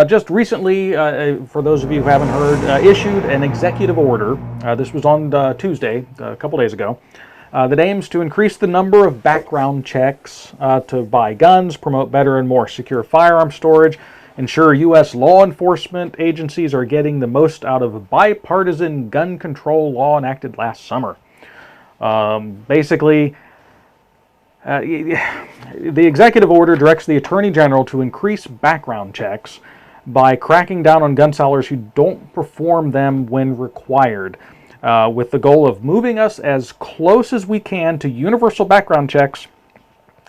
just recently, for those of you who haven't heard, issued an executive order. This was on Tuesday, a couple days ago, that aims to increase the number of background checks to buy guns, promote better and more secure firearm storage, ensure U.S. law enforcement agencies are getting the most out of a bipartisan gun control law enacted last summer. Basically, the executive order directs the Attorney General to increase background checks by cracking down on gun sellers who don't perform them when required, with the goal of moving us as close as we can to universal background checks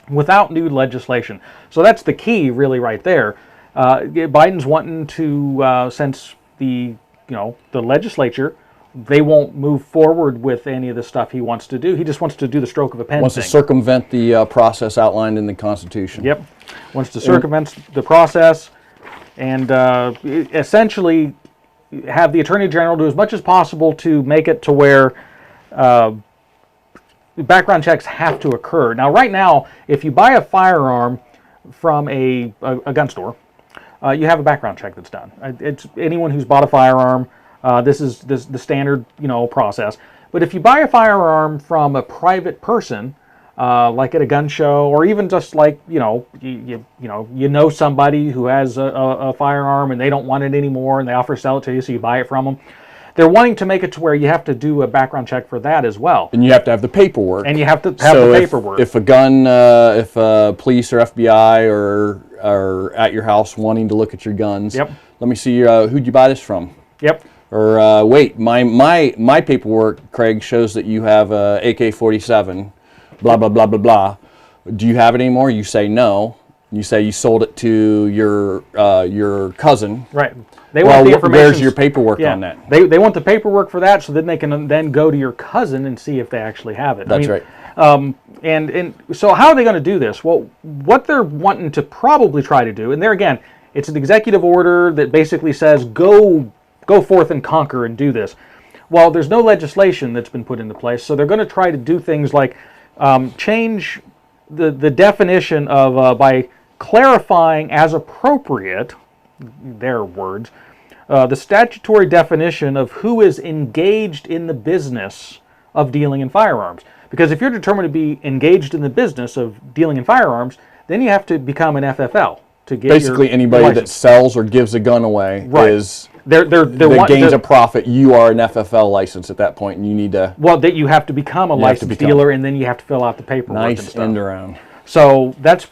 without new legislation. So that's the key, really, right there. Biden's wanting to, since the legislature, they won't move forward with any of the stuff he wants to do. He just wants to do the stroke of a pen. Wants to circumvent the process outlined in the Constitution. Yep, wants to circumvent the process and essentially have the Attorney General do as much as possible to make it to where background checks have to occur. Now, right now, if you buy a firearm from a gun store, you have a background check that's done. It's anyone who's bought a firearm. This is the standard, process. But if you buy a firearm from a private person, like at a gun show, or even just like you know somebody who has a firearm and they don't want it anymore, and they offer to sell it to you, so you buy it from them. They're wanting to make it to where you have to do a background check for that as well. And you have to have the paperwork. And you have to have the paperwork. If a gun, if police or FBI are at your house wanting to look at your guns, yep. Let me see, who'd you buy this from? Yep. Or wait, my paperwork, Craig, shows that you have a AK-47, blah, blah, blah, blah, blah. Do you have it anymore? You say no. You say you sold it to your cousin. Right. They want the information. Where's your paperwork on that? They want the paperwork for that, so then they can then go to your cousin and see if they actually have it. That's right. And so how are they going to do this? Well, what they're wanting to probably try to do, and there again, it's an executive order that basically says go forth and conquer and do this. Well, there's no legislation that's been put into place, so they're going to try to do things like change the definition of by clarifying as appropriate, their words, the statutory definition of who is engaged in the business of dealing in firearms. Because if you're determined to be engaged in the business of dealing in firearms, then you have to become an FFL to get basically anybody license. That sells or gives a gun away is that gains a profit. You are an FFL license at that point, and you need to. Well, that you have to become a licensed dealer, and then you have to fill out the paperwork. Nice and stuff. end around. So that's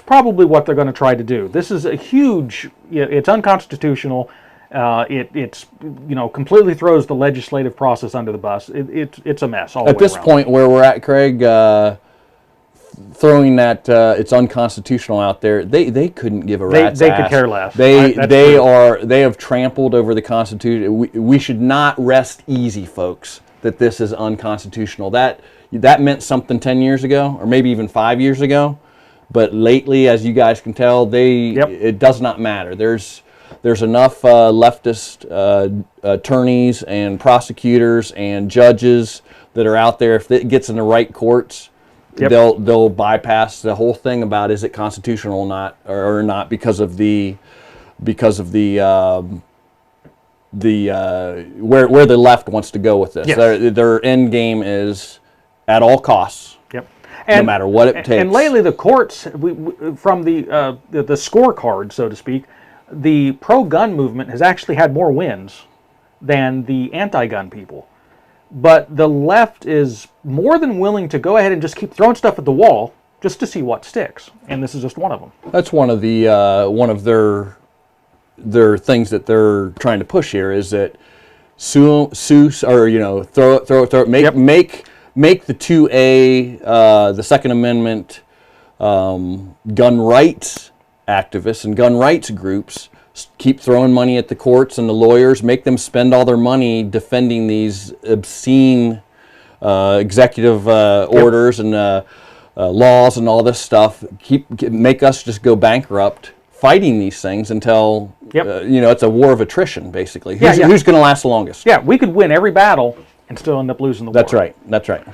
probably what they're going to try to do. This is a huge. It's unconstitutional. It's completely throws the legislative process under the bus. It's a mess all the way At this around. point where we're at, Craig, throwing that it's unconstitutional out there, they couldn't give a rat's ass. They could care less. They have trampled over the Constitution. We should not rest easy, folks, that this is unconstitutional. That meant something 10 years ago, or maybe even 5 years ago. But lately, as you guys can tell, it does not matter. There's enough leftist attorneys and prosecutors and judges that are out there. If it gets in the right courts, they'll bypass the whole thing about is it constitutional or not because of the where the left wants to go with this. Yes. Their end game is at all costs. Yep. No matter what it takes. And lately, the courts, from the scorecard, so to speak, the pro-gun movement has actually had more wins than the anti-gun people. But the left is more than willing to go ahead and just keep throwing stuff at the wall just to see what sticks. And this is just one of them. That's one of their things that they're trying to push here is that throw make the 2A, the Second Amendment, gun rights activists and gun rights groups keep throwing money at the courts and the lawyers, make them spend all their money defending these obscene executive orders and laws and all this stuff. Make us just go bankrupt fighting these things until it's a war of attrition, basically. Who's going to last the longest? Yeah, we could win every battle and still end up losing the war. That's right.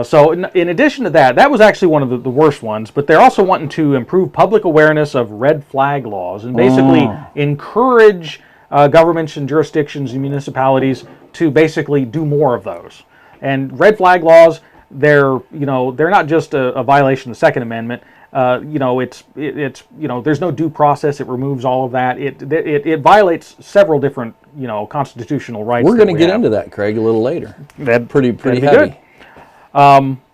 So in addition to that, that was actually one of the worst ones, but they're also wanting to improve public awareness of red flag laws and basically encourage governments and jurisdictions and municipalities to basically do more of those. And red flag laws, they're not just a violation of the Second Amendment. There's no due process. It removes all of that. It violates several different constitutional rights. We're going to get into that, Craig, a little later. That'd pretty be heavy. Good.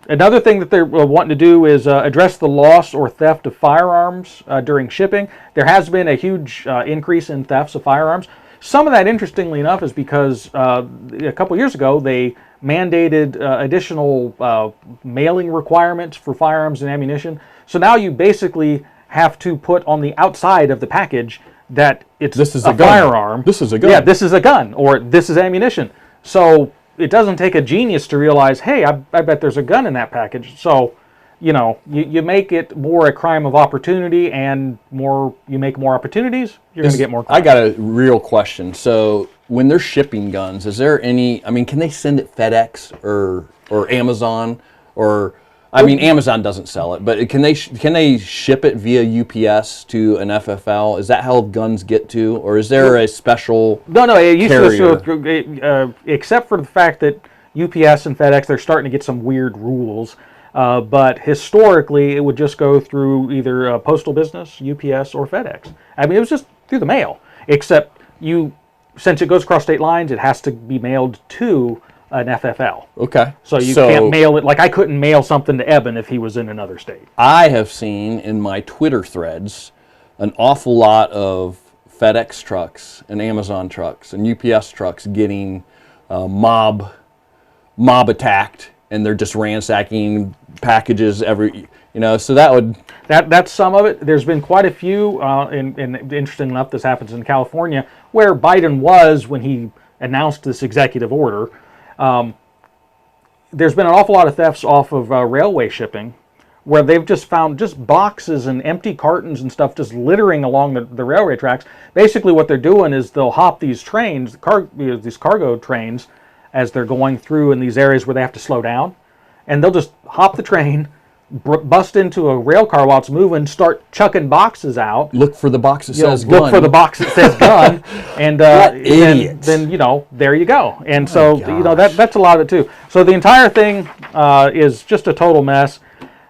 Another thing that they're wanting to do is address the loss or theft of firearms during shipping. There has been a huge increase in thefts of firearms. Some of that, interestingly enough, is because a couple years ago they mandated additional mailing requirements for firearms and ammunition. So now you basically have to put on the outside of the package that this is a firearm. This is a gun. Yeah, this is a gun, or this is ammunition. So it doesn't take a genius to realize, hey, I bet there's a gun in that package. So, you make it more a crime of opportunity, and you make more opportunities, you're going to get more crime. I got a real question. So when they're shipping guns, is there can they send it FedEx or Amazon or... Amazon doesn't sell it, but can they ship it via UPS to an FFL? Is that how guns get to, or is there a special No, it used carrier? to, except for the fact that UPS and FedEx, they're starting to get some weird rules. But historically, it would just go through either postal business, UPS, or FedEx. It was just through the mail, except since it goes across state lines, it has to be mailed to an FFL. Okay. So you can't mail it, like I couldn't mail something to Eben if he was in another state. I have seen in my Twitter threads an awful lot of FedEx trucks and Amazon trucks and UPS trucks getting mob attacked, and they're just ransacking packages so that's some of it. There's been quite a few, and interesting enough, this happens in California, where Biden was when he announced this executive order. There's been an awful lot of thefts off of railway shipping, where they've just found just boxes and empty cartons and stuff just littering along the railway tracks. Basically what they're doing is they'll hop these trains, these cargo trains, as they're going through in these areas where they have to slow down, and they'll just hop the train, bust into a rail car while it's moving, start chucking boxes out. Look for the box that says gun. Look for the box that says gun, and then there you go. And so that's a lot of it too. So the entire thing is just a total mess.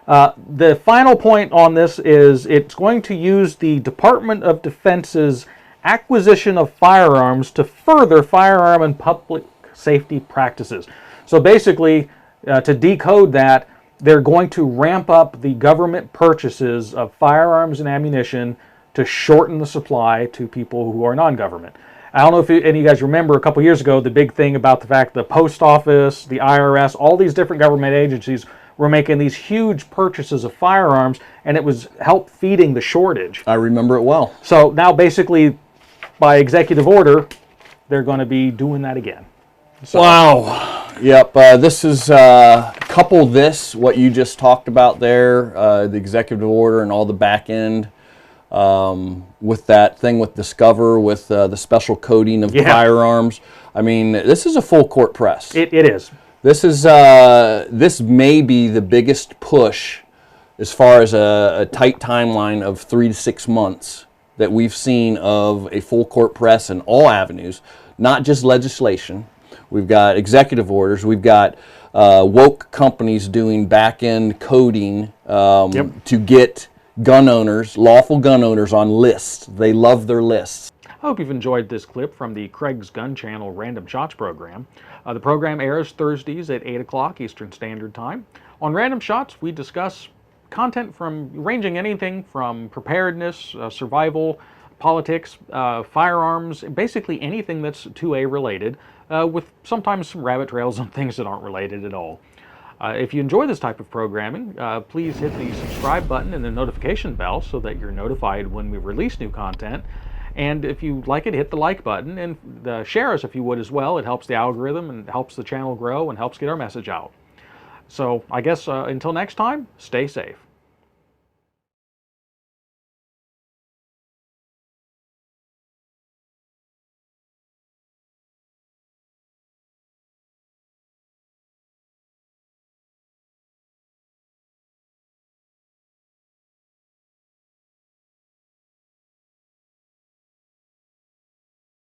The final point on this is it's going to use the Department of Defense's acquisition of firearms to further firearm and public safety practices. So basically, to decode that, they're going to ramp up the government purchases of firearms and ammunition to shorten the supply to people who are non-government. I don't know if any of you guys remember a couple years ago the big thing about the fact the post office, the IRS, all these different government agencies were making these huge purchases of firearms, and it was help feeding the shortage. I remember it well. So now basically, by executive order, they're going to be doing that again. So, wow. Yep. This is what you just talked about there, the executive order and all the back end with that thing with Discover, with the special coding of firearms. This is a full court press. It is. This may be the biggest push as far as a tight timeline of 3 to 6 months that we've seen of a full court press in all avenues, not just legislation. We've got executive orders. We've got woke companies doing back-end coding to get gun owners, lawful gun owners, on lists. They love their lists. I hope you've enjoyed this clip from the Craig's Gun Channel Random Shots program. The program airs Thursdays at 8 o'clock Eastern Standard Time. On Random Shots, we discuss content ranging anything from preparedness, survival, politics, firearms, basically anything that's 2A related, with sometimes some rabbit trails on things that aren't related at all. If you enjoy this type of programming, please hit the subscribe button and the notification bell so that you're notified when we release new content. And if you like it, hit the like button and share us if you would as well. It helps the algorithm and helps the channel grow and helps get our message out. So I guess until next time, stay safe.